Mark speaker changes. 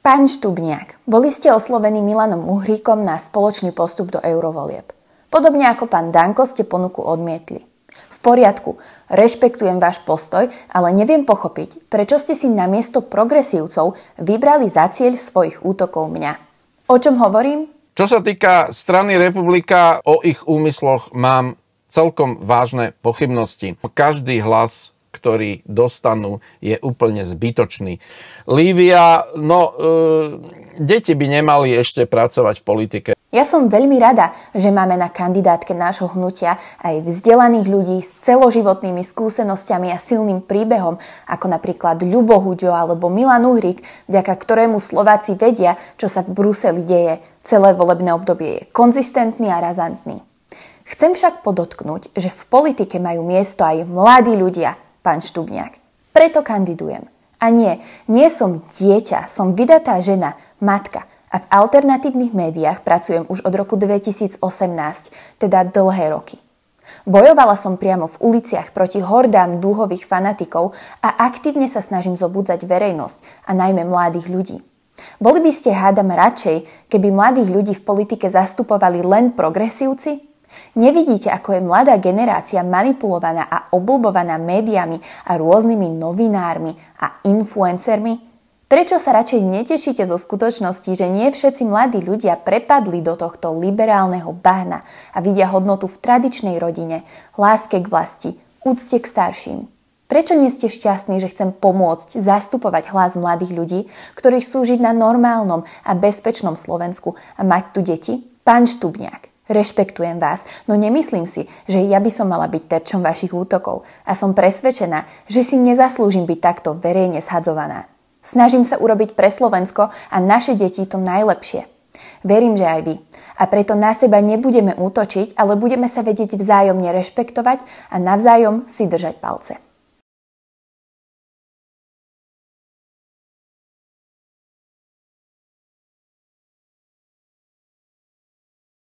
Speaker 1: Pán Štubniak, boli ste oslovení Milanom Uhríkom na spoločný postup do eurovolieb. Podobne ako pán Danko ste ponuku odmietli. V poriadku, rešpektujem váš postoj, ale neviem pochopiť, prečo ste si namiesto progresívcov vybrali za cieľ svojich útokov mňa. O čom hovorím?
Speaker 2: Čo sa týka strany Republika, o ich úmysloch mám celkom vážne pochybnosti. Každý hlas, ktorý dostanú, je úplne zbytočný. Lívia, deti by nemali ešte pracovať v politike.
Speaker 1: Ja som veľmi rada, že máme na kandidátke nášho hnutia aj vzdelaných ľudí s celoživotnými skúsenosťami a silným príbehom, ako napríklad Ľubo Huďo alebo Milan Uhrík, vďaka ktorému Slováci vedia, čo sa v Bruseli deje. Celé volebné obdobie je konzistentný a razantný. Chcem však podotknúť, že v politike majú miesto aj mladí ľudia, pán Štubniak. Preto kandidujem. A nie som dieťa, som vydatá žena, matka a v alternatívnych médiách pracujem už od roku 2018, teda dlhé roky. Bojovala som priamo v uliciach proti hordám dúhových fanatikov a aktívne sa snažím zobudzať verejnosť a najmä mladých ľudí. Boli by ste, hádam, radšej, keby mladých ľudí v politike zastupovali len progresívci? Nevidíte, ako je mladá generácia manipulovaná a obľúbovaná médiami a rôznymi novinármi a influencermi? Prečo sa radšej netešíte zo skutočnosti, že nie všetci mladí ľudia prepadli do tohto liberálneho bahna a vidia hodnotu v tradičnej rodine, láske k vlasti, úcte k starším? Prečo nie ste šťastní, že chcem pomôcť zastupovať hlas mladých ľudí, ktorí chcú žiť na normálnom a bezpečnom Slovensku a mať tu deti? Pán Štubniak, rešpektujem vás, no nemyslím si, že ja by som mala byť terčom vašich útokov a som presvedčená, že si nezaslúžim byť takto verejne zhadzovaná. Snažím sa urobiť pre Slovensko a naše deti to najlepšie. Verím, že aj vy. A preto na seba nebudeme útočiť, ale budeme sa vedieť vzájomne rešpektovať a navzájom si držať palce.